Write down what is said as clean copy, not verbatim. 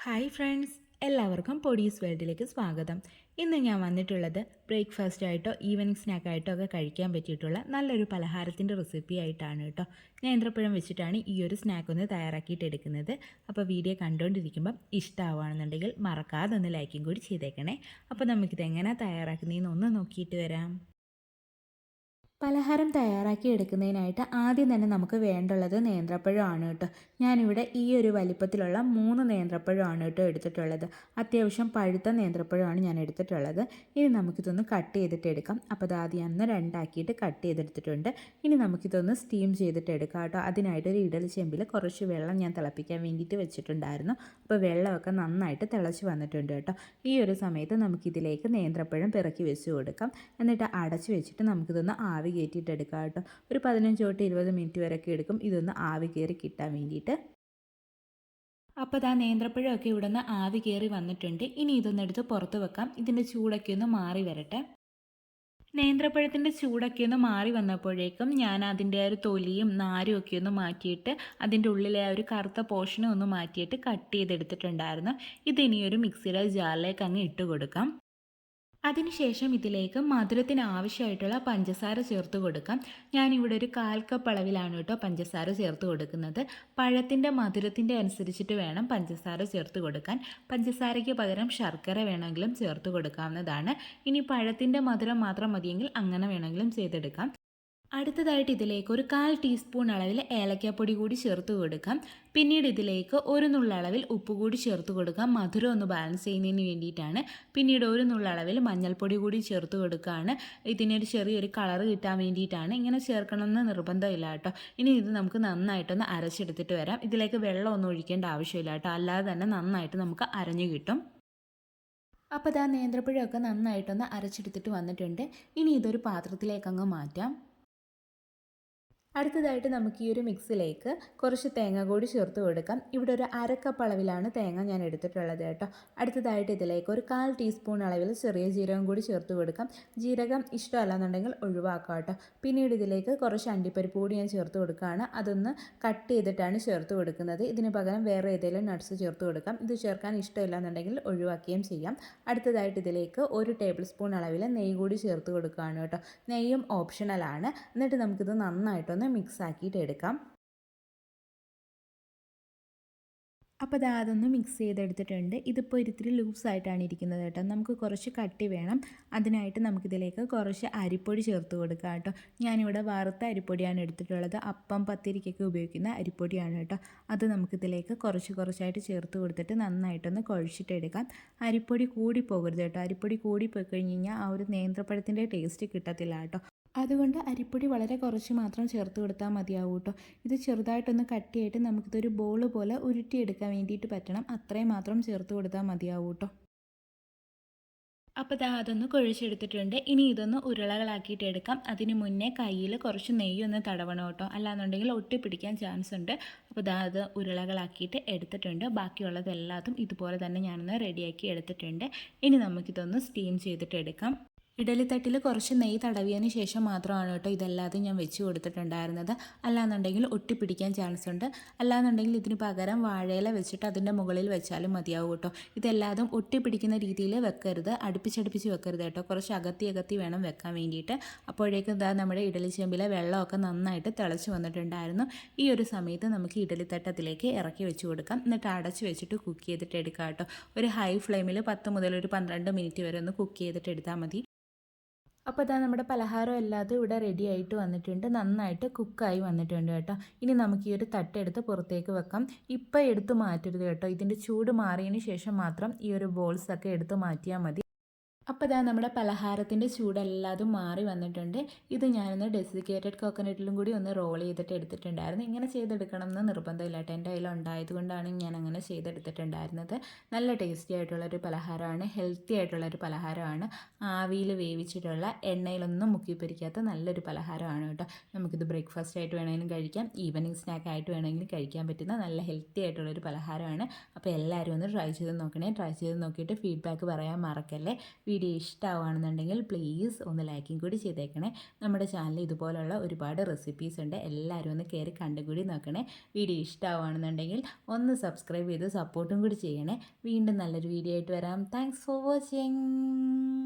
Hi friends, എല്ലാവർക്കും പൊടീസ് വേൾഡിലേക്ക് സ്വാഗതം. ഇന്ന് ഞാൻ വന്നിട്ടുള്ളത് ബ്രേക്ക്ഫാസ്റ്റ് ആയിട്ടോ ഈവനിങ് സ്നാക്കായിട്ടോ ഒക്കെ കഴിക്കാൻ പറ്റിയിട്ടുള്ള നല്ലൊരു പലഹാരത്തിൻ്റെ റെസിപ്പി ആയിട്ടാണ് കേട്ടോ. നേന്ത്രപ്പഴം വെച്ചിട്ടാണ് ഈ ഒരു സ്നാക്ക് ഒന്ന് തയ്യാറാക്കിയിട്ട് എടുക്കുന്നത്. അപ്പോൾ വീഡിയോ കണ്ടുകൊണ്ടിരിക്കുമ്പം ഇഷ്ടമാവുകയാണെന്നുണ്ടെങ്കിൽ മറക്കാതെ ഒന്ന് ലൈക്കും കൂടി ചെയ്തേക്കണേ. അപ്പോൾ നമുക്കിത് എങ്ങനെയാണ് തയ്യാറാക്കുന്നതെന്ന് ഒന്ന് നോക്കിയിട്ട് വരാം. പലഹാരം തയ്യാറാക്കി എടുക്കുന്നതിനായിട്ട് ആദ്യം തന്നെ നമുക്ക് വേണ്ടുള്ളത് നേന്ത്രപ്പഴമാണ് കേട്ടോ. ഞാനിവിടെ ഈ ഒരു വലിപ്പത്തിലുള്ള 3 നേന്ത്രപ്പഴമാണ് കേട്ടോ എടുത്തിട്ടുള്ളത്. അത്യാവശ്യം പഴുത്ത നേന്ത്രപ്പഴമാണ് ഞാൻ എടുത്തിട്ടുള്ളത്. ഇനി നമുക്കിതൊന്ന് കട്ട് ചെയ്തിട്ട് എടുക്കാം. അപ്പോൾ അത് ആദ്യം ഒന്ന് രണ്ടാക്കിയിട്ട് കട്ട് ചെയ്തെടുത്തിട്ടുണ്ട്. ഇനി നമുക്കിതൊന്ന് സ്റ്റീം ചെയ്തിട്ട് എടുക്കാം കേട്ടോ. അതിനായിട്ടൊരു ഇഡലി ചെമ്പിൽ കുറച്ച് വെള്ളം ഞാൻ തിളപ്പിക്കാൻ വേണ്ടിയിട്ട് വെച്ചിട്ടുണ്ടായിരുന്നു. അപ്പോൾ വെള്ളമൊക്കെ നന്നായിട്ട് തിളച്ച് വന്നിട്ടുണ്ട് കേട്ടോ. ഈ ഒരു സമയത്ത് നമുക്കിതിലേക്ക് നേന്ത്രപ്പഴം പിറക്കി വെച്ച് കൊടുക്കാം. എന്നിട്ട് അടച്ച് വെച്ചിട്ട് നമുക്കിതൊന്ന് ആവി കയറ്റിയിട്ടെടുക്കാം കേട്ടോ. ഒരു 15 തൊട്ട് 20 മിനിറ്റ് വരെയൊക്കെ എടുക്കും ഇതൊന്ന് ആവി കയറി കിട്ടാൻ വേണ്ടിയിട്ട്. അപ്പോൾ ഇതാ നേന്ത്രപ്പഴമൊക്കെ ഇവിടെ നിന്ന് ആവി കയറി വന്നിട്ടുണ്ട്. ഇനി ഇതൊന്നെടുത്ത് പുറത്ത് വെക്കാം. ഇതിൻ്റെ ചൂടൊക്കെ ഒന്ന് മാറി വരട്ടെ. നേന്ത്രപ്പഴത്തിൻ്റെ ചൂടൊക്കെ ഒന്ന് മാറി വന്നപ്പോഴേക്കും ഞാൻ അതിൻ്റെ ഒരു തൊലിയും നാരും ഒക്കെ ഒന്ന് മാറ്റിയിട്ട് അതിൻ്റെ ഉള്ളിലെ ആ ഒരു കറുത്ത പോർഷനും ഒന്ന് മാറ്റിയിട്ട് കട്ട് ചെയ്തെടുത്തിട്ടുണ്ടായിരുന്നു. ഇതിനി ഒരു മിക്സിയുടെ ജാറിലേക്ക് അങ്ങ് ഇട്ട് കൊടുക്കാം. അതിനുശേഷം ഇതിലേക്ക് മധുരത്തിന് ആവശ്യമായിട്ടുള്ള പഞ്ചസാര ചേർത്ത് കൊടുക്കാം. ഞാനിവിടെ ഒരു 1/4 കപ്പ് അളവിലാണ് കേട്ടോ പഞ്ചസാര ചേർത്ത് കൊടുക്കുന്നത്. പഴത്തിൻ്റെ മധുരത്തിൻ്റെ അനുസരിച്ചിട്ട് വേണം പഞ്ചസാര ചേർത്ത് കൊടുക്കാൻ. പഞ്ചസാരയ്ക്ക് പകരം ശർക്കര വേണമെങ്കിലും ചേർത്ത് കൊടുക്കാവുന്നതാണ്. ഇനി പഴത്തിൻ്റെ മധുരം മാത്രം മതിയെങ്കിൽ അങ്ങനെ വേണമെങ്കിലും ചെയ്തെടുക്കാം. അടുത്തതായിട്ട് ഇതിലേക്ക് ഒരു 1/4 ടീസ്പൂൺ അളവിൽ ഏലക്കാപ്പൊടി കൂടി ചേർത്ത് കൊടുക്കാം. പിന്നീട് ഇതിലേക്ക് ഒരു നുള്ളളവിൽ ഉപ്പ് കൂടി ചേർത്ത് കൊടുക്കാം. മധുരം ഒന്ന് ബാലൻസ് ചെയ്യുന്നതിന് വേണ്ടിയിട്ടാണ്. പിന്നീട് ഒരു നുള്ളളവിൽ മഞ്ഞൾപ്പൊടി കൂടി ചേർത്ത് കൊടുക്കുകയാണ്. ഇതിനൊരു ചെറിയൊരു കളർ കിട്ടാൻ വേണ്ടിയിട്ടാണ്. ഇങ്ങനെ ചേർക്കണമെന്ന് നിർബന്ധമില്ല കേട്ടോ. ഇനി ഇത് നമുക്ക് നന്നായിട്ടൊന്ന് അരച്ചെടുത്തിട്ട് വരാം. ഇതിലേക്ക് വെള്ളമൊന്നും ഒഴിക്കേണ്ട ആവശ്യമില്ല കേട്ടോ. അല്ലാതെ തന്നെ നന്നായിട്ട് നമുക്ക് അരഞ്ഞു കിട്ടും. അപ്പോൾ ഇതാ നേന്ത്രപ്പഴമൊക്കെ നന്നായിട്ടൊന്ന് അരച്ചെടുത്തിട്ട് വന്നിട്ടുണ്ട്. ഇനി ഇതൊരു പാത്രത്തിലേക്ക് അങ്ങ് മാറ്റാം. അടുത്തതായിട്ട് നമുക്ക് ഈ ഒരു മിക്സിലേക്ക് കുറച്ച് തേങ്ങ കൂടി ചേർത്ത് കൊടുക്കാം. ഇവിടെ ഒരു 1/2 കപ്പ് അളവിലാണ് തേങ്ങ ഞാൻ എടുത്തിട്ടുള്ളത് കേട്ടോ. അടുത്തതായിട്ട് ഇതിലേക്ക് ഒരു 1/4 ടീസ്പൂൺ അളവിൽ ചെറിയ ജീരകം കൂടി ചേർത്ത് കൊടുക്കാം. ജീരകം ഇഷ്ടമല്ലാന്നുണ്ടെങ്കിൽ ഒഴിവാക്കാം കേട്ടോ. പിന്നീട് ഇതിലേക്ക് കുറച്ച് അണ്ടിപ്പരിപ്പ് കൂടി ഞാൻ ചേർത്ത് കൊടുക്കുകയാണ്. അതൊന്ന് കട്ട് ചെയ്തിട്ടാണ് ചേർത്ത് കൊടുക്കുന്നത്. ഇതിന് പകരം വേറെ ഏതെങ്കിലും നട്ട്സ് ചേർത്ത് കൊടുക്കാം. ഇത് ചേർക്കാൻ ഇഷ്ടമില്ലാന്നുണ്ടെങ്കിൽ ഒഴിവാക്കുകയും ചെയ്യാം. അടുത്തതായിട്ട് ഇതിലേക്ക് 1 ടേബിൾ സ്പൂൺ അളവിൽ നെയ്യ് കൂടി ചേർത്ത് കൊടുക്കുകയാണ് കേട്ടോ. നെയ്യും ഓപ്ഷണലാണ്. എന്നിട്ട് നമുക്കിത് നന്നായിട്ടൊന്ന് മിക്സ് ആക്കിയിട്ട് എടുക്കാം. അപ്പോൾ അതൊന്ന് മിക്സ് ചെയ്തെടുത്തിട്ടുണ്ട്. ഇതിപ്പോൾ ഇത്തിരി ലൂസായിട്ടാണ് ഇരിക്കുന്നത് കേട്ടോ. നമുക്ക് കുറച്ച് കട്ടി വേണം. അതിനായിട്ട് നമുക്കിതിലേക്ക് കുറച്ച് അരിപ്പൊടി ചേർത്ത് കൊടുക്കാം കേട്ടോ. ഞാനിവിടെ വറുത്ത അരിപ്പൊടിയാണ് എടുത്തിട്ടുള്ളത്. അപ്പം പത്തിരിക്കൊക്കെ ഉപയോഗിക്കുന്ന അരിപ്പൊടിയാണ് കേട്ടോ. അത് നമുക്കിതിലേക്ക് കുറച്ചായിട്ട് ചേർത്ത് കൊടുത്തിട്ട് നന്നായിട്ടൊന്ന് കുഴച്ചിട്ടെടുക്കാം. അരിപ്പൊടി കൂടി പോകരുത് കേട്ടോ. അരിപ്പൊടി കൂടി പോയി കഴിഞ്ഞ് കഴിഞ്ഞാൽ ആ ഒരു നേന്ത്രപ്പഴത്തിൻ്റെ ടേസ്റ്റ് കിട്ടത്തില്ല കേട്ടോ. അതുകൊണ്ട് അരിപ്പൊടി വളരെ കുറച്ച് മാത്രം ചേർത്ത് കൊടുത്താൽ മതിയാവും കേട്ടോ. ഇത് ചെറുതായിട്ടൊന്ന് കട്ടിയായിട്ട് നമുക്കിതൊരു ബോൾ പോലെ ഉരുട്ടിയെടുക്കാൻ വേണ്ടിയിട്ട് പറ്റണം. അത്രയും മാത്രം ചേർത്ത് കൊടുത്താൽ മതിയാവും കേട്ടോ. അപ്പോൾ അതൊന്ന് കുഴച്ചെടുത്തിട്ടുണ്ട്. ഇനി ഇതൊന്ന് ഉരുളകളാക്കിയിട്ട് എടുക്കാം. അതിന് മുന്നേ കയ്യിൽ കുറച്ച് നെയ്യൊന്ന് തടവണം കേട്ടോ. അല്ലാന്നുണ്ടെങ്കിൽ ഒട്ടിപ്പിടിക്കാൻ ചാൻസ് ഉണ്ട്. അപ്പോൾ അത് ഉരുളകളാക്കിയിട്ട് എടുത്തിട്ടുണ്ട്. ബാക്കിയുള്ളതെല്ലാതും ഇതുപോലെ തന്നെ ഞാനൊന്ന് റെഡിയാക്കി എടുത്തിട്ടുണ്ട്. ഇനി നമുക്കിതൊന്ന് സ്റ്റീം ചെയ്തിട്ട് എടുക്കാം. ഇഡലിത്തട്ടിൽ കുറച്ച് നെയ്യ് തടവിയതിന് ശേഷം മാത്രമാണ് കേട്ടോ ഇതെല്ലാതും ഞാൻ വെച്ച് കൊടുത്തിട്ടുണ്ടായിരുന്നത്. അല്ലാന്നുണ്ടെങ്കിൽ ഒട്ടിപ്പിടിക്കാൻ ചാൻസ് ഉണ്ട്. അല്ലാന്നുണ്ടെങ്കിൽ ഇതിന് പകരം വാഴയില വെച്ചിട്ട് അതിൻ്റെ മുകളിൽ വെച്ചാലും മതിയാവും കേട്ടോ. ഇതെല്ലാതും ഒട്ടിപ്പിടിക്കുന്ന രീതിയിൽ വെക്കരുത്. അടുപ്പിച്ചടുപ്പിച്ച് വെക്കരുത് കേട്ടോ. കുറച്ച് അകത്തി വേണം വെക്കാൻ വേണ്ടിയിട്ട്. അപ്പോഴേക്കും നമ്മുടെ ഇഡലി ചെമ്പിലെ വെള്ളമൊക്കെ നന്നായിട്ട് തിളച്ച് വന്നിട്ടുണ്ടായിരുന്നു. ഈ ഒരു സമയത്ത് നമുക്ക് ഇഡലിത്തട്ട് അതിലേക്ക് ഇറക്കി വെച്ച് കൊടുക്കാം. എന്നിട്ട് അടച്ച് വെച്ചിട്ട് കുക്ക് ചെയ്തിട്ട് എടുക്കാം കേട്ടോ. ഒരു ഹൈ ഫ്ലെയിമിൽ 10 മുതൽ ഒരു 12 മിനിറ്റ് വരെ ഒന്ന് കുക്ക് ചെയ്തിട്ട് എടുത്താൽ മതി. അപ്പോൾ നമ്മുടെ പലഹാരം എല്ലാതും ഇവിടെ റെഡി ആയിട്ട് വന്നിട്ടുണ്ട്. നന്നായിട്ട് കുക്കായി വന്നിട്ടുണ്ട് കേട്ടോ. ഇനി നമുക്ക് ഈ ഒരു തട്ടെടുത്ത് പുറത്തേക്ക് വെക്കാം. ഇപ്പോൾ എടുത്ത് മാറ്റരുത് കേട്ടോ. ഇതിൻ്റെ ചൂട് മാറിയതിന് ശേഷം മാത്രം ഈ ഒരു ബോൾസൊക്കെ എടുത്ത് മാറ്റിയാൽ മതി. അപ്പോൾ നമ്മുടെ പലഹാരത്തിൻ്റെ ചൂടെല്ലാതും മാറി വന്നിട്ടുണ്ട്. ഇത് ഞാനൊന്ന് ഡെസിക്കേറ്റഡ് കോക്കനട്ടിലും കൂടി ഒന്ന് റോൾ ചെയ്തിട്ട് എടുത്തിട്ടുണ്ടായിരുന്നു. ഇങ്ങനെ ചെയ്തെടുക്കണം എന്ന് നിർബന്ധമില്ല കേട്ടോ. എൻ്റെ കയ്യിൽ ഉണ്ടായതുകൊണ്ടാണ് ഞാൻ അങ്ങനെ ചെയ്തെടുത്തിട്ടുണ്ടായിരുന്നത്. നല്ല ടേസ്റ്റി ആയിട്ടുള്ളൊരു പലഹാരമാണ്. ഹെൽത്തി ആയിട്ടുള്ളൊരു പലഹാരമാണ്. ആവിയിൽ വേവിച്ചിട്ടുള്ള എണ്ണയിലൊന്നും മുക്കിപ്പൊരിക്കാത്ത നല്ലൊരു പലഹാരമാണ് കേട്ടോ. നമുക്കിത് ബ്രേക്ക്ഫാസ്റ്റ് ആയിട്ട് വേണമെങ്കിലും കഴിക്കാം. ഈവനിങ് സ്നാക്ക് ആയിട്ട് വേണമെങ്കിലും കഴിക്കാൻ പറ്റുന്ന നല്ല ഹെൽത്തി ആയിട്ടുള്ളൊരു പലഹാരമാണ്. അപ്പോൾ എല്ലാവരും ഒന്ന് ട്രൈ ചെയ്ത് നോക്കണേ. ട്രൈ ചെയ്ത് നോക്കിയിട്ട് ഫീഡ്ബാക്ക് പറയാൻ മറക്കല്ലേ. വീഡിയോ ഇഷ്ടമാവുകയാണെന്നുണ്ടെങ്കിൽ പ്ലീസ് ഒന്ന് ലൈക്കും കൂടി ചെയ്തേക്കണേ. നമ്മുടെ ചാനലിൽ ഇതുപോലുള്ള ഒരുപാട് റെസിപ്പീസ് ഉണ്ട്, എല്ലാവരും ഒന്ന് കയറി കണ്ടും കൂടി നോക്കണേ. വീഡിയോ ഇഷ്ടമാവുകയാണെന്നുണ്ടെങ്കിൽ ഒന്ന് സബ്സ്ക്രൈബ് ചെയ്ത് സപ്പോർട്ടും കൂടി ചെയ്യണേ. വീണ്ടും നല്ലൊരു വീഡിയോ ആയിട്ട് വരാം. Thanks for watching.